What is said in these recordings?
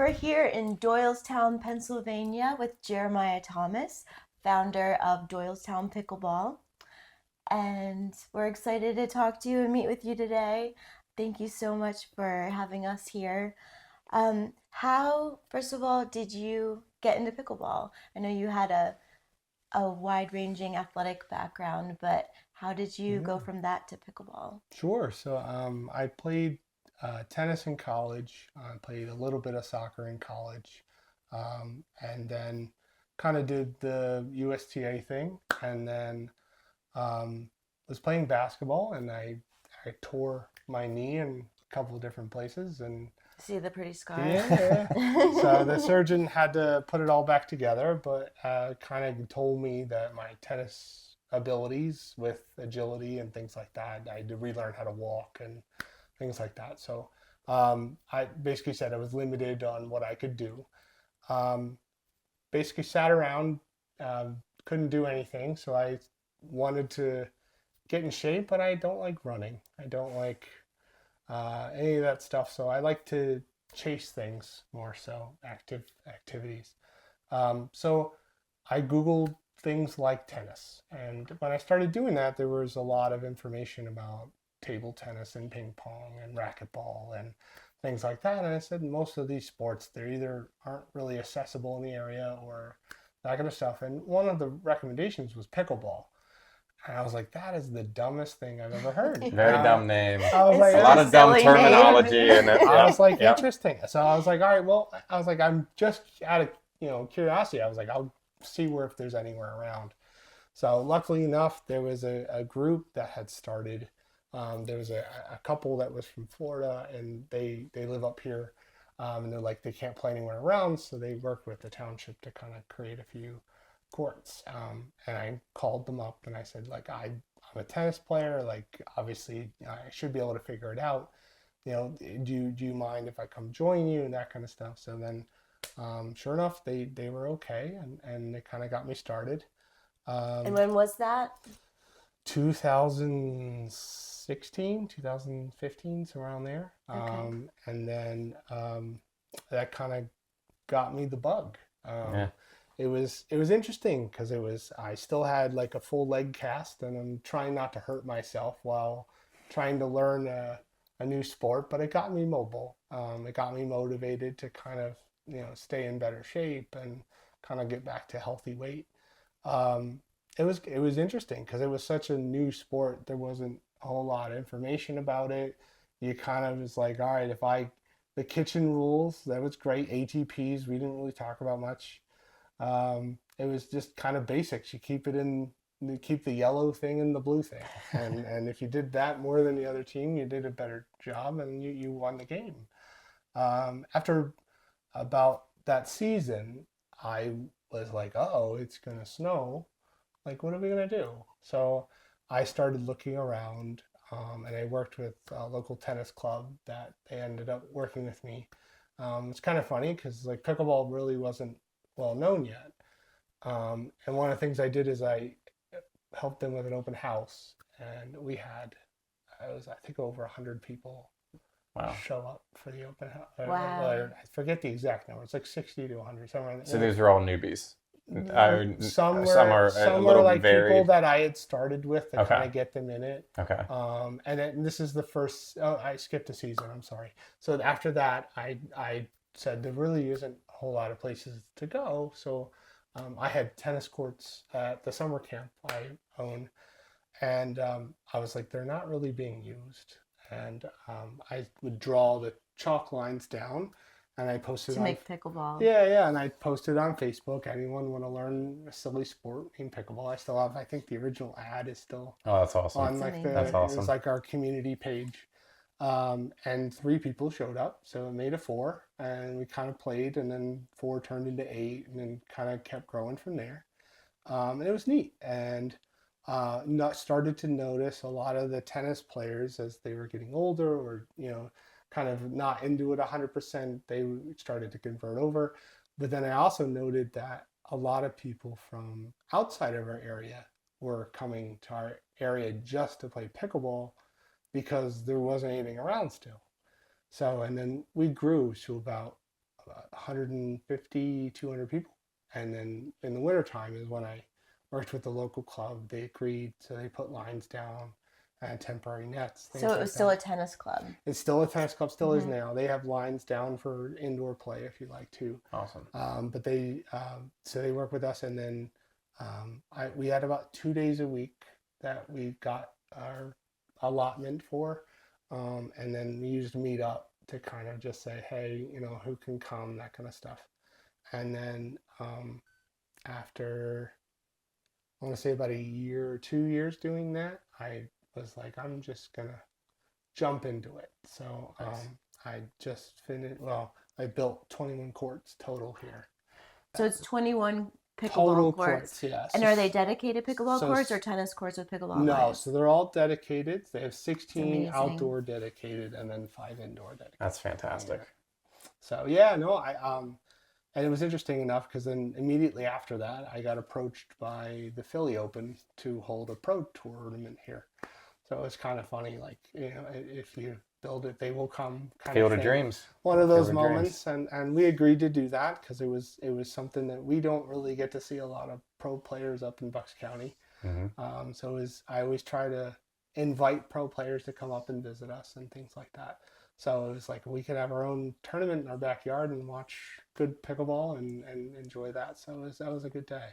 we're here in Doylestown, Pennsylvania with Jeremiah Thomas, founder of Doylestown Pickleball. And we're excited to talk to you and meet with you today. Thank you so much for having us here. How, first of all, did you get into pickleball? I know you had a wide-ranging athletic background, but how did you go from that to pickleball? Sure. So I played tennis in college. I played a little bit of soccer in college, and then kind of did the USTA thing, and then was playing basketball, and I tore my knee in a couple of different places, and See the pretty scars? yeah. So the surgeon had to put it all back together, but kind of told me that my tennis abilities with agility and things like that, I had to relearn how to walk and things like that. So I basically said I was limited on what I could do. Um, Basically sat around, couldn't do anything. So I wanted to get in shape, but I don't like running. I don't like any of that stuff. So I like to chase things more so, active activities. So I Googled things like tennis. And when I started doing that, there was a lot of information about table tennis and ping pong and racquetball and things like that. And I said most of these sports, they either aren't really accessible in the area or that kind of stuff. And one of the recommendations was pickleball. And I was like, that is the dumbest thing I've ever heard. Very dumb name. I was It's like, A such lot a of dumb silly terminology name. in it. I was like, Yep. interesting. So I was like, all right, well, I was like, I'm just out of, curiosity. I was like, I'll see where if there's anywhere around. So luckily enough, there was a group that had started. There was a couple that was from Florida, and they live up here, and they're like they can't play anywhere around, so they worked with the township to kind of create a few courts. And I called them up and I said like I'm a tennis player, like obviously I should be able to figure it out. Do you mind if I come join you and that kind of stuff? So then, sure enough, they were okay, and they kind of got me started. And Um, when was that? 2016, 2015, so around there. Okay. And then that kind of got me the bug. Yeah. It was interesting because I still had like a full leg cast, and I'm trying not to hurt myself while trying to learn a new sport, but it got me mobile. It got me motivated to kind of stay in better shape and kind of get back to healthy weight. Um, it was interesting because it was such a new sport. There wasn't a whole lot of information about it. You kind of was like, all right, if I the kitchen rules, that was great. ATPs, we didn't really talk about much. It was just kind of basics. You keep the yellow thing and the blue thing, and if you did that more than the other team, you did a better job, and you won the game. After about that season, I was like, oh, it's gonna snow. Like, what are we gonna do? So I started looking around, and I worked with a local tennis club that they ended up working with me. It's kind of funny because like pickleball really wasn't well known yet. And one of the things I did is I helped them with an open house, and I was I think over 100 people Wow. show up for the open house. Wow. I forget the exact number. It's like 60 to 100, somewhere in So there. these are all newbies. Some Some were are a some were little like people varied. that I had started with to kind Okay. of get them in it. Okay. And then this is the first. Oh, I skipped a season. I'm sorry. So after that, I said there really isn't a whole lot of places to go. So I had tennis courts at the summer camp I own, and I was like, they're not really being used. And I would draw the chalk lines down, and I posted To on. make pickleball. Yeah, yeah, and I posted on Facebook. Anyone want to learn a silly sport named pickleball? I still have. I think the original ad is still Oh, that's awesome. on That's like That's amazing. it was awesome. like our community page. And 3 people showed up, so it made a four, and we kind of played, and then four turned into eight, and then kind of kept growing from there. And it was neat, and not started to notice a lot of the tennis players as they were getting older, or kind of not into it 100%. They started to convert over, but then I also noted that a lot of people from outside of our area were coming to our area just to play pickleball because there wasn't anything around still. So, and then we grew to about about 150, 200 people. And then in the wintertime is when I worked with the local club. They agreed, so they put lines down and temporary nets, things So it like was still a that. tennis club. It's still a tennis club, still is Mhm. now. They have lines down for indoor play if you like to. Awesome. But they, so they work with us, and then we had about 2 days a week that we got our allotment for, and then we used to meet up to kind of just say, hey, who can come, that kind of stuff. And then after, I want to say about a year or 2 years doing that, I was like, I'm just gonna jump into it. So Nice. I just finished. Well, I built 21 courts total here. So it's 21 pickleball Total courts. courts, yes. And are they dedicated pickleball So courts or tennis courts with pickleball no, lines? so they're all dedicated. They have It's 16 amazing. outdoor dedicated and then 5 indoor dedicated. That's fantastic. So yeah, no, and it was interesting enough because then immediately after that, I got approached by the Philly Open to hold a pro tournament here. So it's kind of funny, like, if you build it, they will come kind Field of of thing. dreams. One of Field those of moments, and we agreed to do that because it was something that we don't really get to see a lot of pro players up in Bucks County. So I always try to invite pro players to come up and visit us and things like that. So it was like we could have our own tournament in our backyard and watch good pickleball and enjoy that. So that was a good day.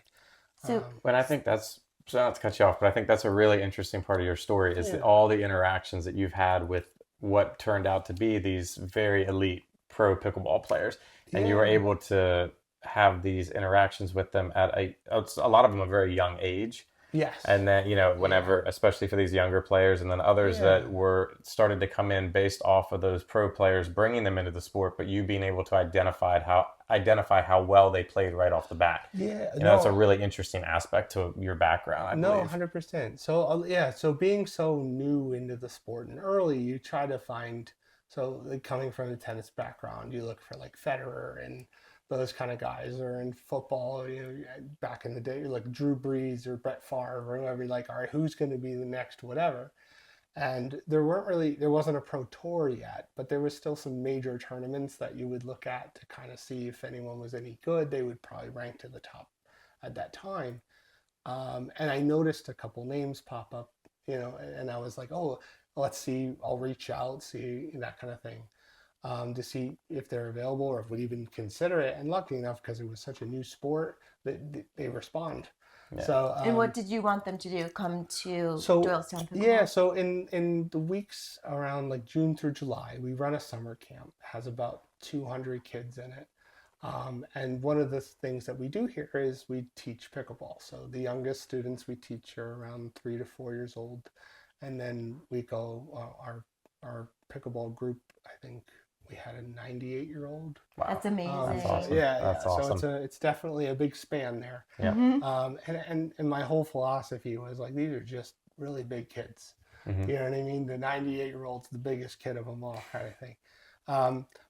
So But I think that's, so not to cut you off, but I think that's a really interesting part of your story is Yeah. all the interactions that you've had with what turned out to be these very elite pro pickleball players. And you were Yeah. able to have these interactions with them at a lot of them a very young age. Yes. And then, whenever, especially for these younger players, and then others Yeah. that were started to come in based off of those pro players, bringing them into the sport, but you being able to identify how well they played right off the bat. Yeah. That's a really interesting aspect to your background, I No, believe. 100%. So yeah, so being so new into the sport and early, you try to find, so like coming from a tennis background, you look for like Federer and those kind of guys, or in football, back in the day, like Drew Brees or Brett Favre or whoever, like, all right, who's going to be the next whatever. And there wasn't a pro tour yet, but there was still some major tournaments that you would look at to kind of see if anyone was any good. They would probably rank to the top at that time. And I noticed a couple names pop up, and I was like, oh, let's see, I'll reach out, see that kind of thing, to see if they're available or if we'd even consider it. And lucky enough, because it was such a new sport, they respond. Yeah. So, and what did you want them to do? Come to so Doylestown Pickleball? yeah, so in the weeks around like June through July, we run a summer camp. It has about 200 kids in it. And one of the things that we do here is we teach pickleball. So the youngest students we teach are around 3 to 4 years old. And then we go, our pickleball group, I think we had a 98-year-old. Wow. That's amazing. That's awesome. Yeah, That's awesome. So it's definitely a big span there. Yeah. Mhm. And my whole philosophy was like, these are just really big kids. Mhm. You know what I mean? The 98-year-old's the biggest kid of them all, kind of thing.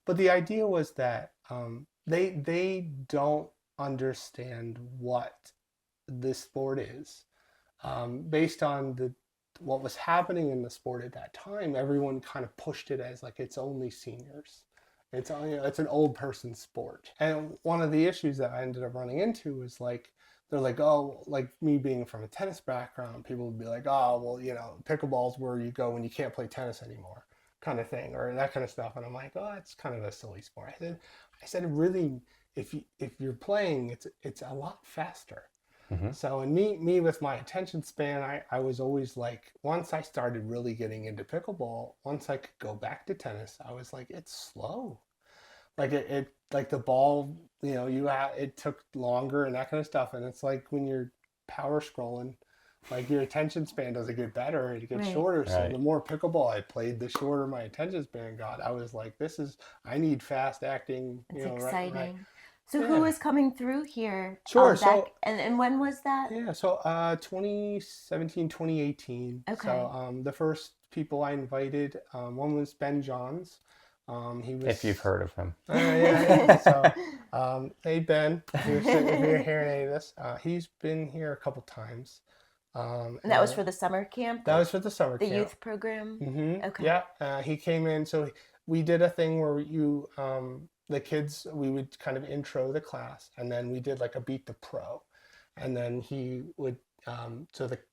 But the idea was that they don't understand what this sport is. Based on what was happening in the sport at that time, everyone kind of pushed it as like it's only seniors. It's an old person sport. And one of the issues that I ended up running into was like, they're like, oh, like me being from a tennis background, people would be like, oh, well, pickleball's where you go when you can't play tennis anymore, kind of thing, or that kind of stuff. And I'm like, oh, it's kind of a silly sport. I said, really, if you're playing, it's a lot faster. Mhm. So, and me with my attention span, I was always like, once I started really getting into pickleball, once I could go back to tennis, I was like, it's slow. Like like the ball, it took longer and that kind of stuff. And it's like when you're power scrolling, like your attention span doesn't get better, it gets Right. shorter. So Right. the more pickleball I played, the shorter my attention span got. I was like, I need fast acting, It's right. exciting. So Yeah. who was coming through here? Sure, Back, and when was that? Yeah, so 2017, 2018. Okay. So the first people I invited, one was Ben Johns. He was. If you've heard of him. Yeah. So, hey Ben, if you're hearing any of this, he's been here a couple times. And that was for the summer camp? That was for the summer the camp. youth program? Mm-hmm. Okay. Yeah, he came in. So we did a thing where the kids, we would kind of intro the class, and then we did like a beat the pro, and then he would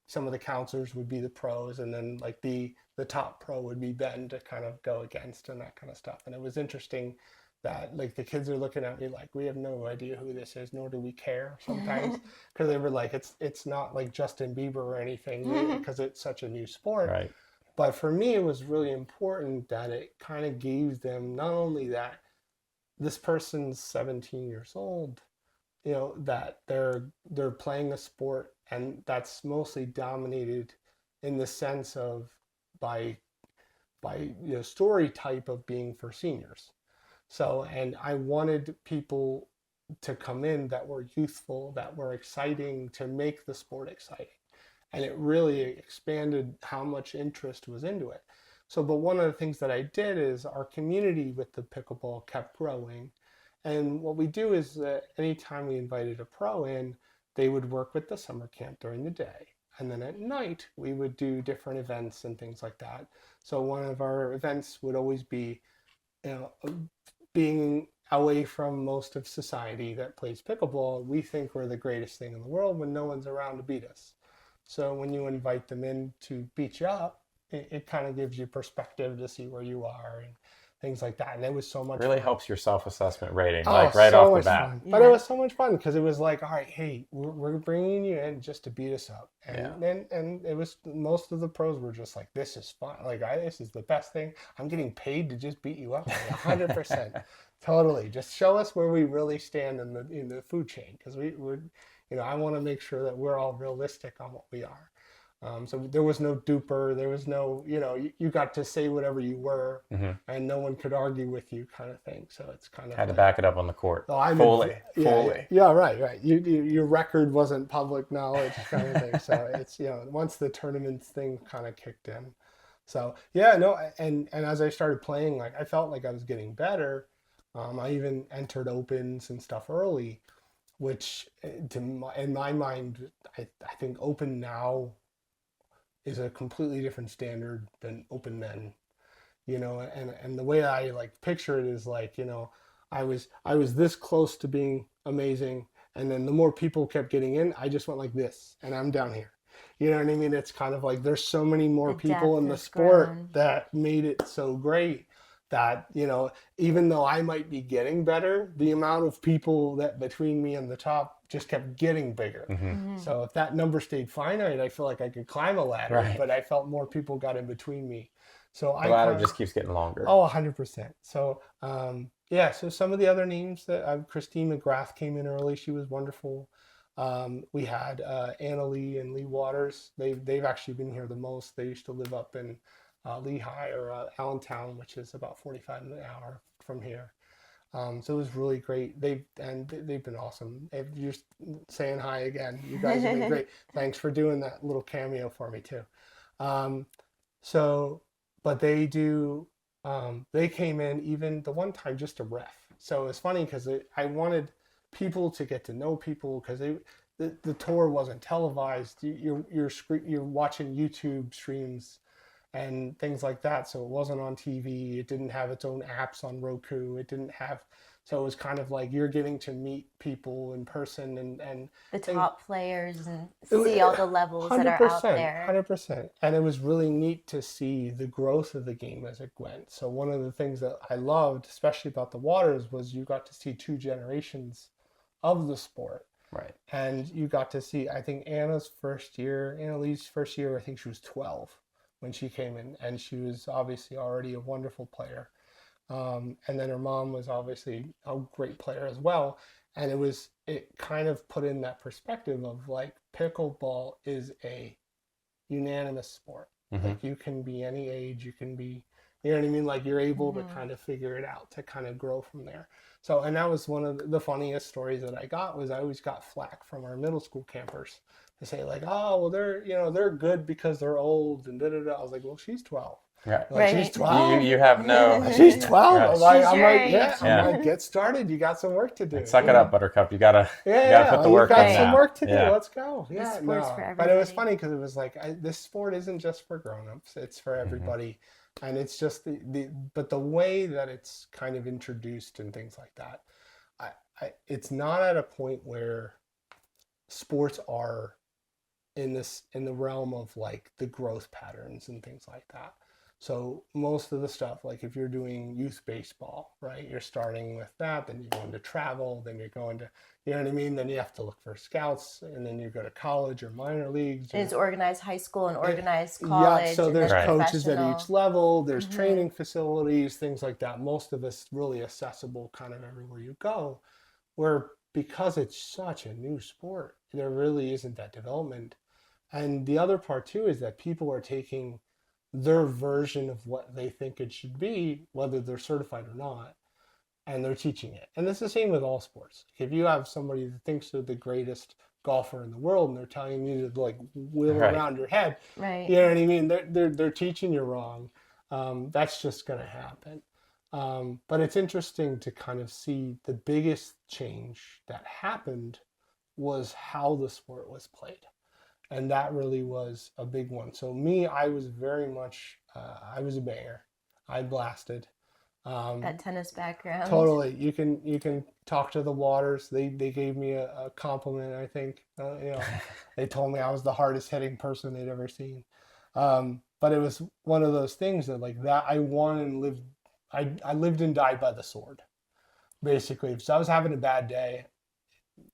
some of the counselors would be the pros, and then like the top pro would be Ben to kind of go against and that kind of stuff. And it was interesting that like the kids are looking at me like, we have no idea who this is, nor do we care sometimes, because they were like, it's not like Justin Bieber or anything, because it's such a new sport. Right. But for me, it was really important that it kind of gave them not only that this person's 17 years old, you know, that they're playing a sport, and that's mostly dominated in the sense of by story type of being for seniors. So, and I wanted people to come in that were youthful, that were exciting, to make the sport exciting. And it really expanded how much interest was into it. So, but one of the things that I did is our community with the pickleball kept growing. And what we do is that anytime we invited a pro in, they would work with the summer camp during the day. And then at night, we would do different events and things like that. So one of our events would always be, being away from most of society that plays pickleball, we think we're the greatest thing in the world when no one's around to beat us. So when you invite them in to beat you up, it kind of gives you perspective to see where you are and things like that. And it was so much Really fun. helps your self-assessment rating, Oh, like right so off the much bat. fun. But it was so much fun because it was like, all right, hey, we're bringing you in just to beat us up. And and it was, most of the pros were just like, this is fun. Like, this is the best thing. I'm getting paid to just beat you up. Like, 100%. Totally. Just show us where we really stand in the food chain, because we would, I want to make sure that we're all realistic on what we are. So there was no duper, there was no, you got to say whatever you were, and no one could argue with you, kind of thing. So it's kind of Had to back it up on the court. Oh, fully. Yeah, right. Your record wasn't public knowledge, kind of thing. So it's, once the tournaments thing kind of kicked in. So yeah, no, and as I started playing, like I felt like I was getting better. I even entered opens and stuff early, which in my mind, I think open now is a completely different standard than open then, and the way I like picture it is like, I was this close to being amazing, and then the more people kept getting in, I just went like this, and I'm down here. You know what I mean? It's kind of like there's so many more people in the sport that made it so great that, even though I might be getting better, the amount of people that between me and the top just kept getting bigger. So if that number stayed finite, I feel like I could climb a ladder, but I felt more people got in between me. So the ladder just keeps getting longer. Oh, 100%. So, so some of the other names that Christine McGrath came in early. She was wonderful. We had Anna Leigh and Leigh Waters. They've actually been here the most. They used to live up in Lehigh or Allentown, which is about 45 an hour from here. So it was really great. They've been awesome. If you're saying hi again, you guys have been great. Thanks for doing that little cameo for me too. But they came in even the one time just to ref. So it's funny because I wanted people to get to know people, because the tour wasn't televised. You're watching YouTube streams and things like that. So it wasn't on TV. It didn't have its own apps on Roku. So it was kind of like you're getting to meet people in person and the top players and see all the levels that are out there. 100%. And it was really neat to see the growth of the game as it went. So one of the things that I loved, especially about the Waters, was you got to see two generations of the sport. Right. And you got to see, I think Anna Leigh's first year, I think she was 12 when she came in, and she was obviously already a wonderful player. And then her mom was obviously a great player as well. And it kind of put in that perspective of like, pickleball is a unanimous sport. Like you can be any age, you can be, you know what I mean? Like you're able to kind of figure it out, to kind of grow from there. So, and that was one of the funniest stories that I got, was I always got flack from our middle school campers to say like, oh, well, they're good because they're old and da da da. I was like, well, she's 12. Right. Like, she's 12. You have no. She's 12. Right. I'm like, get started. You got some work to do. Suck it up, Buttercup. You gotta put the work in. You got some work to do. Let's go. This sport's for everybody. But it was funny because it was like, this sport isn't just for grown-ups. It's for everybody. And it's just but the way that it's kind of introduced and things like that, it's not at a point where sports are in the realm of like the growth patterns and things like that. So most of the stuff, like if you're doing youth baseball, right, you're starting with that, then you're going to travel, then you're going to, you know what I mean? Then you have to look for scouts, and then you go to college or minor leagues. And it's organized high school and organized Yeah, college, so and there's then coaches at professional. each level, there's Hmm. training facilities, things like that. Most of it's really accessible kind of everywhere you go, where because it's such a new sport, there really isn't that development. And the other part too is that people are taking their version of what they think it should be, whether they're certified or not, and they're teaching it. And it's the same with all sports. If you have somebody that thinks they're the greatest golfer in the world and they're telling you to like wheel Right. around your head, Right. you know what I mean? They're teaching you wrong. That's just going to happen. But it's interesting to kind of see the biggest change that happened was how the sport was played, and that really was a big one. So me, I was very much I was a banger. I blasted. That Um, tennis background. totally. You can talk to the Waters. They gave me a compliment. I think they told me I was the hardest hitting person they'd ever seen. But it was one of those things that like that I won and lived. I lived and died by the sword. Basically, if I was having a bad day,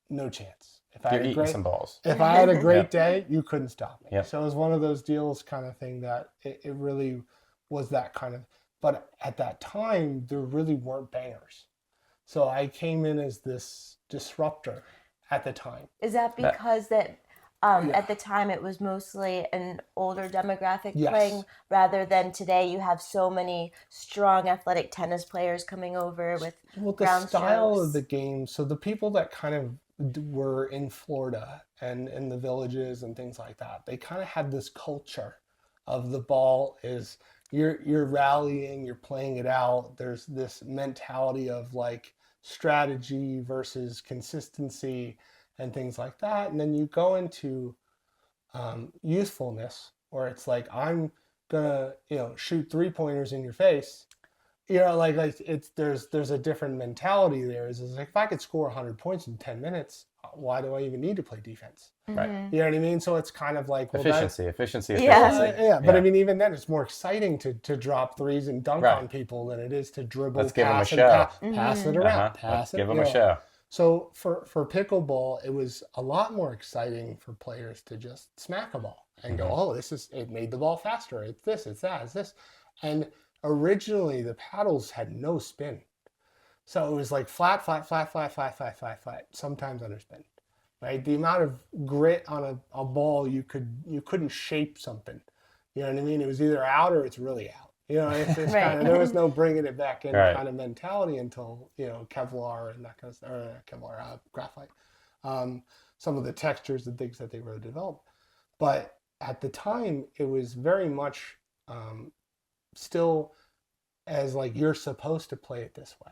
no chance. If I You're had a eating great some balls. if I had a great Yep. day, you couldn't stop me. Yep. So it was one of those deals kind of thing that it really was that kind of, but at that time, there really weren't bangers. So I came in as this disruptor at the time. Is that That because that Yeah. at the time it was mostly an older demographic Yes. playing rather than today you have so many strong athletic tennis players coming over with Well, the ground style of the strokes? game, so the people that kind of were in Florida and in the villages and things like that, they kind of had this culture of the ball is you're rallying, you're playing it out. There's this mentality of like strategy versus consistency and things like that. And then you go into youthfulness, where it's like I'm gonna shoot 3 pointers in your face. Like it's there's a different mentality there. Is like if I could score 100 points in 10 minutes, why do I even need to play defense? right. Hmm. You know what I mean? So it's kind of like, well, that, Efficiency, efficiency, Yeah. efficiency. yeah, but I Yeah. mean, even then, it's more exciting to drop threes and dunk Right. on people than it is to dribble, Let's give them a pass, and show. pass it Hmm. around, Let's pass it. give them a show. So for pickleball, it was a lot more exciting for players to just smack a ball and go, Hmm. oh, it made the ball faster. It's this, it's that, it's this. And originally, the paddles had no spin. So it was like flat, flat, flat, flat, flat, flat, flat, flat, sometimes underspin. Right? The amount of grit on a ball you couldn't shape something. You know what I mean? It was either out or it's really out. It's kind Right. of there was no bringing it back in Right. kind of mentality until Kevlar and that kind of stuff, or Kevlar graphite. Um, some of the textures and things that they were developed, but at the time it was very much still as like you're supposed to play it this way.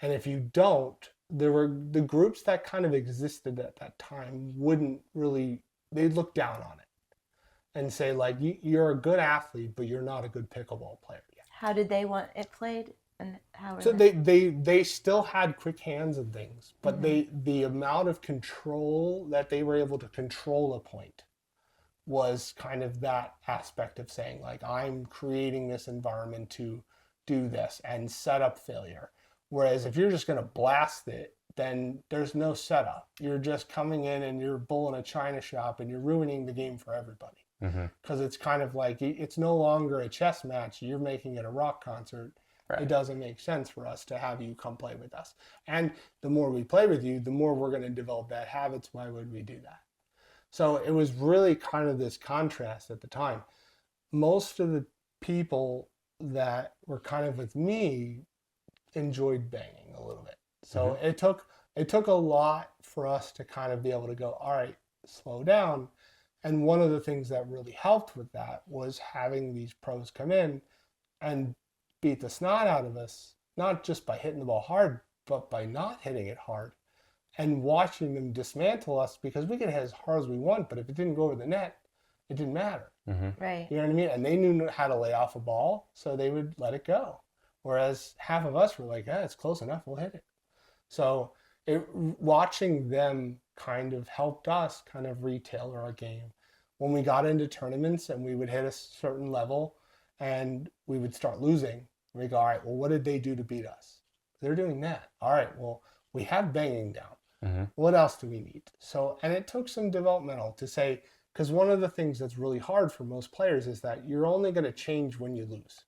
And if you don't, there were the groups that kind of existed at that time wouldn't really, they'd look down on it and say like you're a good athlete, but you're not a good pickleball player yet. How did they want it played, and how were So they? they still had quick hands and things, but Hmm. the amount of control that they were able to control a point was kind of that aspect of saying like I'm creating this environment to do this and set up failure. Whereas if you're just going to blast it, then there's no setup. You're just coming in and you're bulling a china shop and you're ruining the game for everybody. Hmm. Because it's kind of like it's no longer a chess match. You're making it a rock concert. It Right. doesn't make sense for us to have you come play with us. And the more we play with you, the more we're going to develop bad habits. Why would we do that? So it was really kind of this contrast at the time. Most of the people that were kind of with me enjoyed banging a little bit. So Hmm. it took a lot for us to kind of be able to go, all right, slow down. And one of the things that really helped with that was having these pros come in and beat the snot out of us, not just by hitting the ball hard, but by not hitting it hard and watching them dismantle us because we could hit as hard as we want, but if it didn't go over the net, It didn't matter. Right. You know what I mean? And they knew how to lay off a ball, so they would let it go. Whereas half of us were like, it's close enough, we'll hit it. So watching them kind of helped us kind of retailor our game. When we got into tournaments and we would hit a certain level and we would start losing, we go, all right, well, what did they do to beat us? They're doing that. All right, well, we have banging down. What else do we need? So, and it took some developmental to say, because one of the things that's really hard for most players is that you're only going to change when you lose.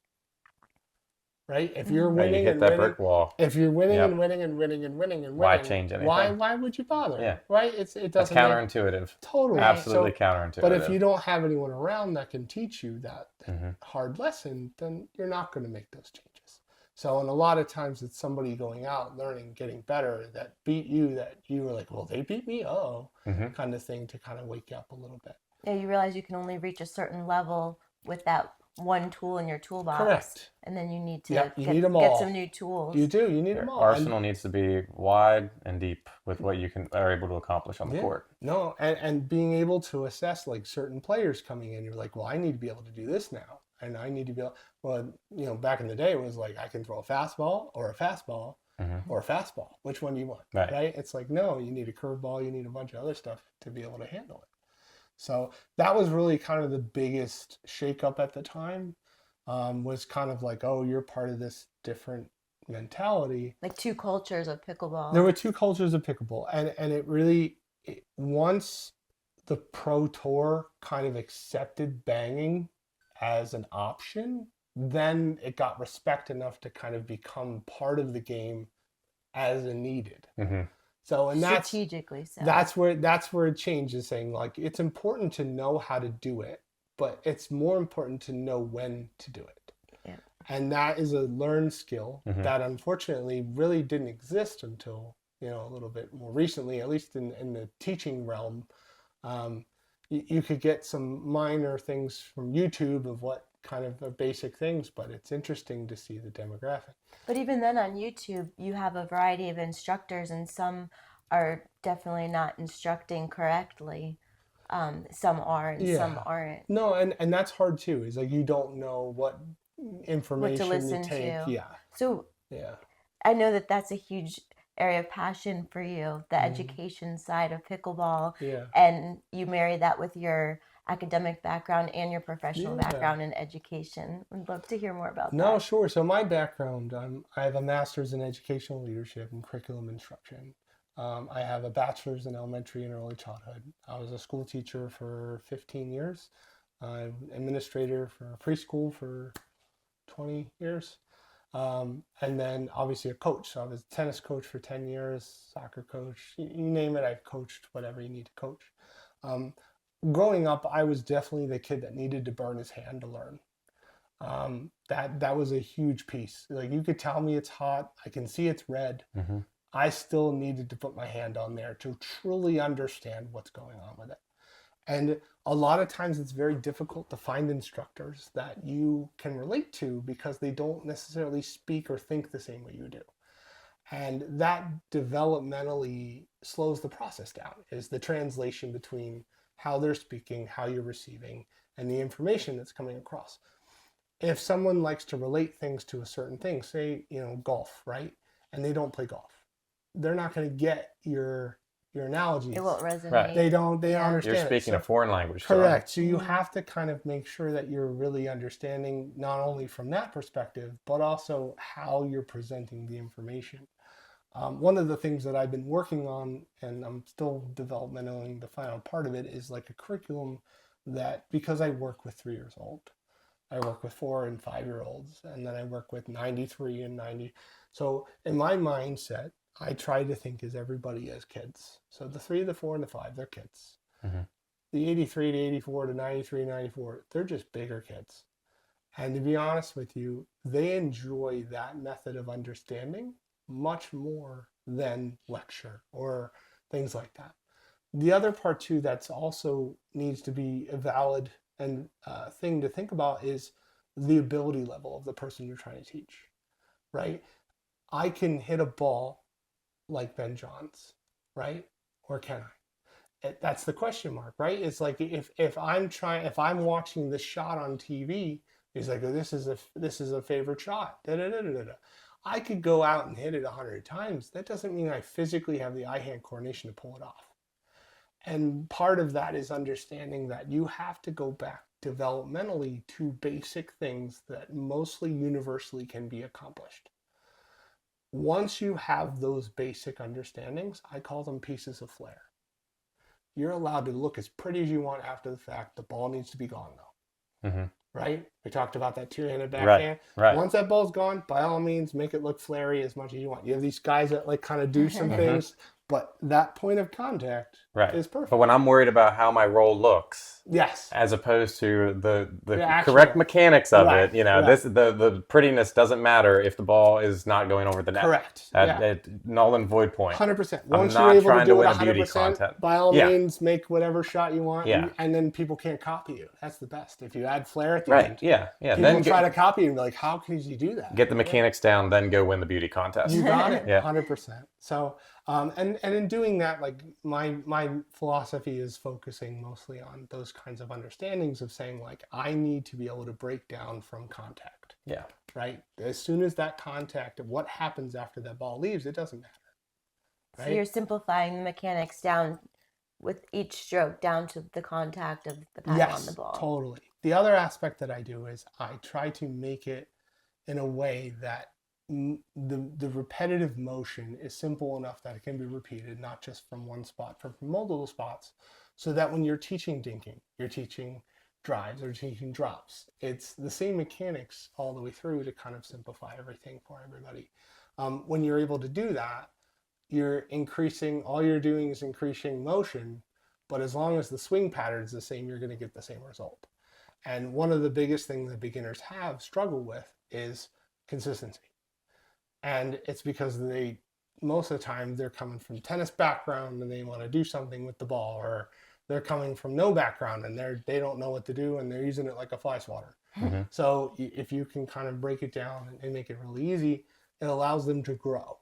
Right? If you're Right, you winning hit and that winning, brick wall. if you're winning Yep. and winning and winning and winning and Why winning, change anything? why would you bother? Yeah. Right? It That's doesn't make counterintuitive. totally Absolutely So, counterintuitive. but if you don't have anyone around that can teach you that hard lesson, then you're not going to make those changes. So, and a lot of times it's somebody going out, learning, getting better that beat you, that you were like, well, they beat me, kind of thing, to kind of wake you up a little bit. Yeah, you realize you can only reach a certain level with that one tool in your toolbox. Correct. And then you need to Yep, you get, need them get all. some new tools. You do. You need them Your all. arsenal needs to be wide and deep with what you are able to accomplish on the Yeah. court. No, and being able to assess like certain players coming in, you're like, well, I need to be able to do this now, and I need to be able. Well, back in the day, it was like I can throw a fastball or a fastball or a fastball. Which one do you want? Right. It's like, no, you need a curveball, you need a bunch of other stuff to be able to handle it. So that was really kind of the biggest shakeup at the time. Was kind of like, oh, you're part of this different mentality. Like two cultures of pickleball. There were two cultures of pickleball, and it really, once the Pro Tour kind of accepted banging as an option, then it got respect enough to kind of become part of the game as a needed. So, and strategically so. That's where it changes, saying like it's important to know how to do it, but it's more important to know when to do it. Yeah. And that is a learned skill that unfortunately really didn't exist until, a little bit more recently, at least in the teaching realm. You could get some minor things from YouTube of what kind of basic things, but it's interesting to see the demographic. But even then on YouTube, you have a variety of instructors, and some are definitely not instructing correctly. Some are and some aren't. No, and that's hard too. Is like you don't know what information what to listen you take. to. Yeah. So Yeah. I know that that's a huge area of passion for you, the education side of pickleball. Yeah. And you marry that with your academic background and your professional background in education. I'd love to hear more about that. No, sure. So my background, I have a master's in educational leadership and curriculum instruction. I have a bachelor's in elementary and early childhood. I was a school teacher for 15 years, administrator for preschool for 20 years, and then obviously a coach. So I was a tennis coach for 10 years, soccer coach, you name it, I've coached whatever you need to coach. Growing up, I was definitely the kid that needed to burn his hand to learn. That was a huge piece. Like you could tell me it's hot, I can see it's red. I still needed to put my hand on there to truly understand what's going on with it. And a lot of times it's very difficult to find instructors that you can relate to because they don't necessarily speak or think the same way you do. And that developmentally slows the process down, is the translation between how they're speaking, how you're receiving, and the information that's coming across. If someone likes to relate things to a certain thing, say, golf, right? And they don't play golf, they're not going to get your analogies. It won't resonate. Right. They don't understand. You're speaking a foreign language. Correct. So you have to kind of make sure that you're really understanding not only from that perspective, but also how you're presenting the information. One of the things that I've been working on, and I'm still developmenting the final part of it, is like a curriculum that, because I work with 3 years old, I work with 4 and 5 year olds, and then I work with 93 and 90. So in my mindset, I try to think as everybody as kids. So the 3, the 4, and the 5, they're kids. The 83 to 84 to 93, 94, they're just bigger kids. And to be honest with you, they enjoy that method of understanding much more than lecture or things like that. The other part too that's also needs to be a valid and thing to think about is the ability level of the person you're trying to teach, right? I can hit a ball like Ben Johns, right? Or can I? that's the question mark, right? It's like if I'm watching this shot on TV, he's like, oh, this is a favorite shot. Da, da, da, da, da. I could go out and hit it 100 times. That doesn't mean I physically have the eye-hand coordination to pull it off. And part of that is understanding that you have to go back developmentally to basic things that mostly universally can be accomplished. Once you have those basic understandings, I call them pieces of flair. You're allowed to look as pretty as you want after the fact. The ball needs to be gone though. Mm-hmm. Right? We talked about that two-handed backhand. Right. Once that ball's gone, by all means, make it look flary as much as you want. You have these guys that like kind of do some things, but that point of contact is perfect. But when I'm worried about how my roll looks, yes, as opposed to the actual, correct mechanics of right, it, the prettiness doesn't matter if the ball is not going over the net. Correct. Null and void point. 100%. I'm Once not you're able trying to do win it a beauty 100%, contest. by all means, make whatever shot you want, and then people can't copy you. That's the best. If you add flair at the end, people then try to copy you and be like, how can you do that? Get the mechanics down, then go win the beauty contest. You got it, 100%. So, and in doing that, like my philosophy is focusing mostly on those kinds of understandings of saying like, I need to be able to break down from contact. Yeah. Right? As soon as that contact, what happens after that ball leaves, it doesn't matter. Right? So you're simplifying the mechanics down with each stroke down to the contact of the paddle on the ball. Totally. The other aspect that I do is I try to make it in a way that the repetitive motion is simple enough that it can be repeated, not just from one spot, but from multiple spots, so that when you're teaching dinking, you're teaching drives or teaching drops. It's the same mechanics all the way through to kind of simplify everything for everybody. When you're able to do that, all you're doing is increasing motion, but as long as the swing pattern is the same, you're going to get the same result. And one of the biggest things that beginners struggle with is consistency. And it's because most of the time they're coming from tennis background and they want to do something with the ball, or they're coming from no background and they don't know what to do and they're using it like a fly swatter. Mm-hmm. So if you can kind of break it down and make it really easy, it allows them to grow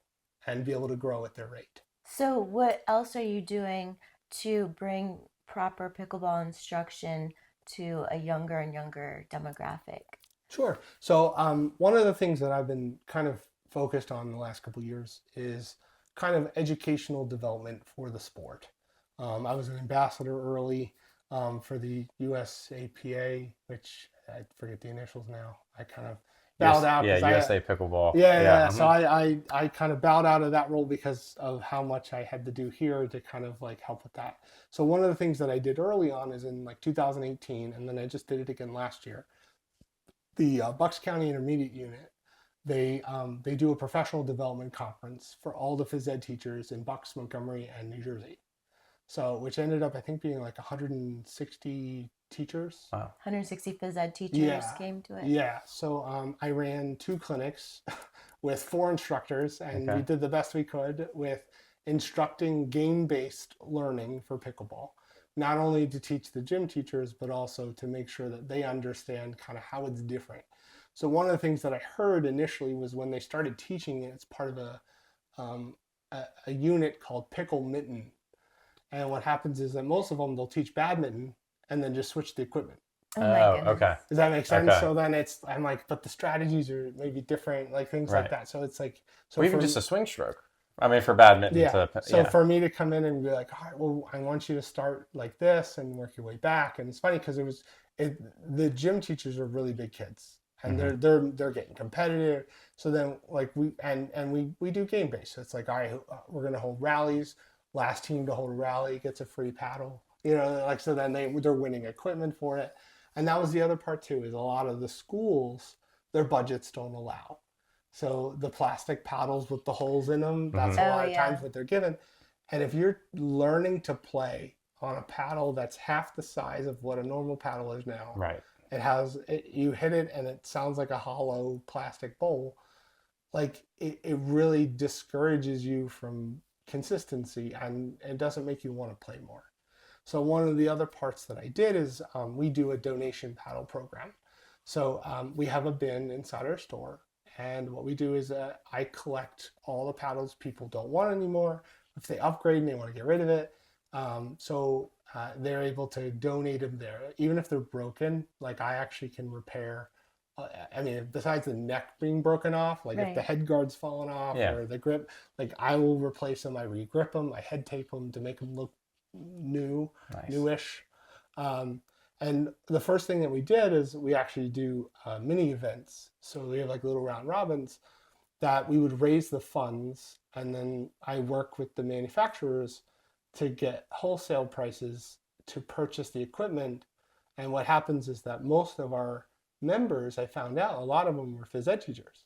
and be able to grow at their rate. So what else are you doing to bring proper pickleball instruction to a younger and younger demographic? Sure. So one of the things that I've been kind of focused on the last couple of years is kind of educational development for the sport. I was an ambassador early for the USAPA, which I forget the initials now. I kind of bowed out. Yeah, USA Pickleball. Yeah. So I kind of bowed out of that role because of how much I had to do here to kind of like help with that. So one of the things that I did early on is in like 2018, and then I just did it again last year. The Bucks County Intermediate Unit, they do a professional development conference for all the phys ed teachers in Bucks, Montgomery, and New Jersey. So, which ended up, I think, being like 160 teachers. Wow. 160 phys ed teachers came to it. Yeah. So I ran 2 clinics with 4 instructors, and we did the best we could with instructing game-based learning for pickleball. Not only to teach the gym teachers, but also to make sure that they understand kind of how it's different. So one of the things that I heard initially was when they started teaching it, it's part of a unit called Pickle Mitten. And what happens is that most of them, they'll teach badminton and then just switch the equipment. Oh, my goodness. Okay. Does that make sense? Okay. So then I'm like, but the strategies are maybe different, like things like that. So it's like... or even just a swing stroke. I mean, for badminton. Yeah. So for me to come in and be like, all right, well, I want you to start like this and work your way back. And it's funny because the gym teachers are really big kids, and they're getting competitive. So then like we do game based. So it's like, all right, we're going to hold rallies. Last team to hold a rally gets a free paddle. Like, so then they're winning equipment for it. And that was the other part too, is a lot of the schools, their budgets don't allow. So the plastic paddles with the holes in them, that's a lot of times what they're given. And if you're learning to play on a paddle that's half the size of what a normal paddle is now, right? You hit it and it sounds like a hollow plastic bowl. Like it really discourages you from consistency, and it doesn't make you want to play more. So one of the other parts that I did is we do a donation paddle program. So we have a bin inside our store. And what we do is I collect all the paddles people don't want anymore. If they upgrade and they want to get rid of it, They're able to donate them there, even if they're broken. Like I actually can repair. I mean, besides the neck being broken off, like if the Right. head guard's fallen off Yeah. or the grip, like I will replace them. I re-grip them. I head tape them to make them look new, Nice. newish. Um, and the first thing that we did is we actually do mini events. So we have like little round robins that we would raise the funds, and then I work with the manufacturers to get wholesale prices to purchase the equipment. And what happens is that most of our members, I found out, a lot of them were phys ed teachers.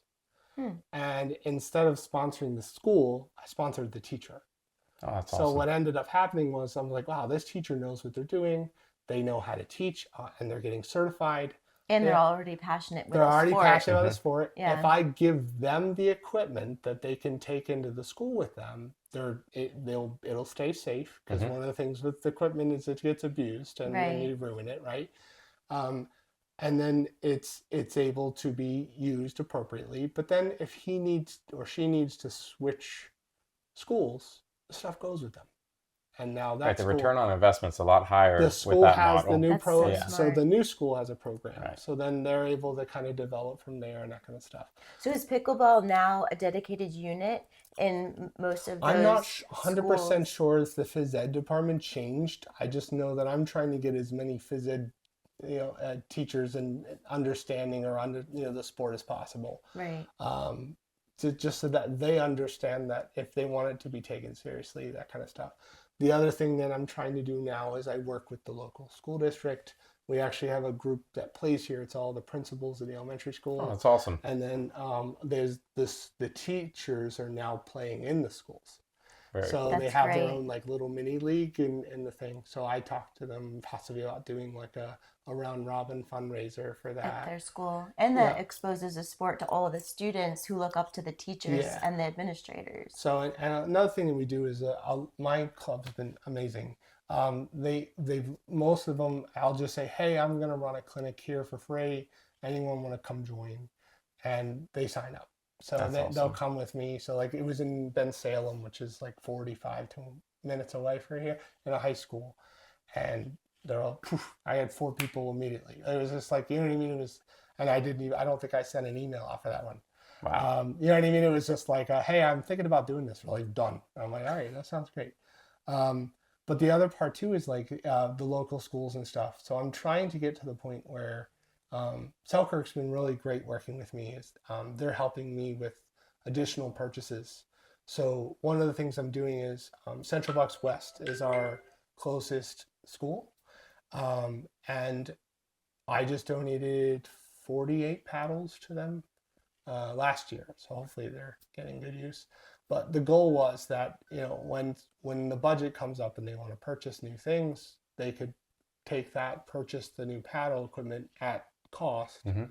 Hmm. And instead of sponsoring the school, I sponsored the teacher. Oh, that's So awesome. what ended up happening was I'm like, wow, this teacher knows what they're doing. They know how to teach, and they're getting certified. And they're Yeah, already passionate with they're the already sport. passionate about the Hmm. sport. Yeah. If I give them the equipment that they can take into the school with them, it'll stay safe, because Hmm. one of the things with the equipment is it gets abused and then Right. you ruin it, right? Um, and then it's able to be used appropriately. But then if he needs or she needs to switch schools, the stuff goes with them. And now Right. that The school, return on investment's a lot the higher with school that has the model. new That's so pro, Yeah. so smart. the new school has a program. Right. So then they're able to kind of develop from there and that kind of stuff. So is pickleball now a dedicated unit in most of I'm not those 100% schools? sure if the phys ed department changed. I just know that I'm trying to get as many phys ed, teachers and understanding or under, the sport as possible. Right. Just so that they understand that if they want it to be taken seriously, that kind of stuff. The other thing that I'm trying to do now is I work with the local school district. We actually have a group that plays here. It's all the principals of the elementary Oh, school. that's awesome. And then there's the teachers are now playing in the schools. Very So cool. they That's have their great. own like little mini league in the thing. So I talked to them possibly about doing like a round robin fundraiser for At their that. school. And that Yeah. exposes the sport to all of the students who look up to the teachers Yeah. and the administrators. So and another thing that we do is my club's been amazing. They've most of them. I'll just say, hey, I'm gonna run a clinic here for free. Anyone want to come join? And they sign up. So That's they'll awesome. come with me. So like it was in Bensalem, which is like 45 minutes away from here, in a high school, and they're all. Poof, I had 4 people immediately. It was just like, you know what I mean. It was, and I didn't even. I don't think I sent an email off of that one. Wow. You know what I mean? It was just like, hey, I'm thinking about doing this. We're like, done. And I'm like, all right, that sounds great. Um, but the other part too is like the local schools and stuff. So I'm trying to get to the point where Selkirk's been really great working with me. Is they're helping me with additional purchases. So one of the things I'm doing is Central Bucks West is our closest school, and I just donated 48 paddles to them last year. So hopefully they're getting good use. But the goal was that when the budget comes up and they want to purchase new things, they could take that, purchase the new paddle equipment at cost, Hmm.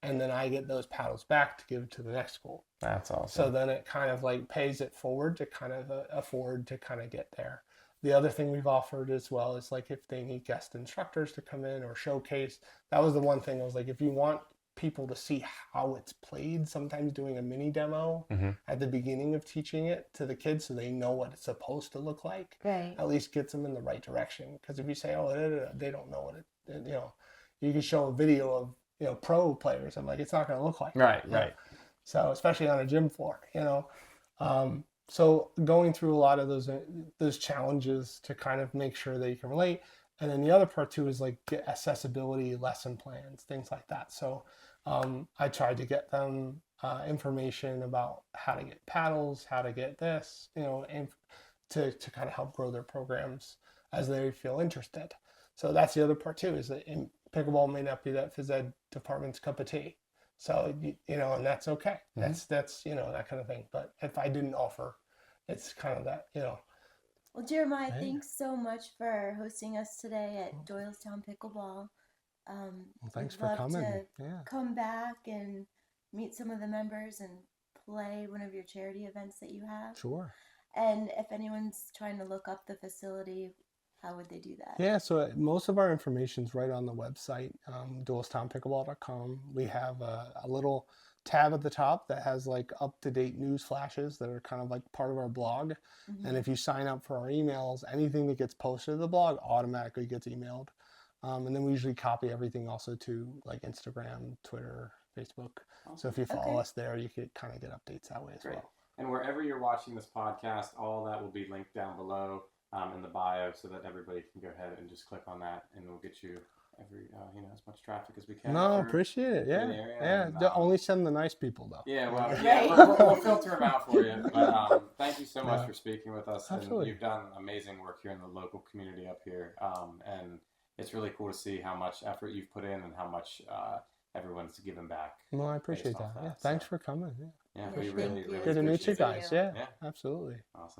and then I get those paddles back to give to the next school. That's So awesome. then it kind of like pays it forward to kind of afford to kind of get there. The other thing we've offered as well is like if they need guest instructors to come in or showcase. That was the one thing I was like, if you want people to see how it's played, sometimes doing a mini demo Hmm. at the beginning of teaching it to the kids so they know what it's supposed to look like, Right. at least gets them in the right direction. Because if you say, oh, they don't know what you can show a video of pro players. I'm like, it's not going to look like Right. that. Right. So especially on a gym floor, so going through a lot of those challenges to kind of make sure that you can relate. And then the other part too is like get accessibility lesson plans, things like that. So I tried to get them information about how to get paddles, how to get this, and to kind of help grow their programs as they feel interested. So that's the other part too, is that in pickleball may not be that phys ed department's cup of tea. So and that's okay. Hmm. That's that kind of thing. But if I didn't offer, it's kind of that. Well, Jeremiah, Hey. thanks so much for hosting us today at Doylestown Pickleball. Well, thanks We'd for love coming. to Yeah, come back and meet some of the members and play one of your charity events that you have. sure. And if anyone's trying to look up the facility, how would they do that? Yeah, so most of our information's right on the website, doylestownpickleball.com. We have a little tab at the top that has like up-to-date news flashes that are kind of like part of our blog. And if you sign up for our emails, anything that gets posted to the blog automatically gets emailed. And then we usually copy everything also to like Instagram, Twitter, Facebook. So if you follow us there, you can kind of get updates that way as well. And wherever you're watching this podcast, all that will be linked down below in the bio, so that everybody can go ahead and just click on that, and we'll get you as much traffic as we can. No, appreciate it. Yeah, and, only send the nice people though. Yeah, well, we'll filter them out for you. But thank you so much for speaking with us. Absolutely. And you've done amazing work here in the local community up here, and it's really cool to see how much effort you've put in and how much everyone's given back. Well, I appreciate that. Yeah, thanks for coming. Yeah, we really good to meet you guys. Yeah, absolutely. awesome.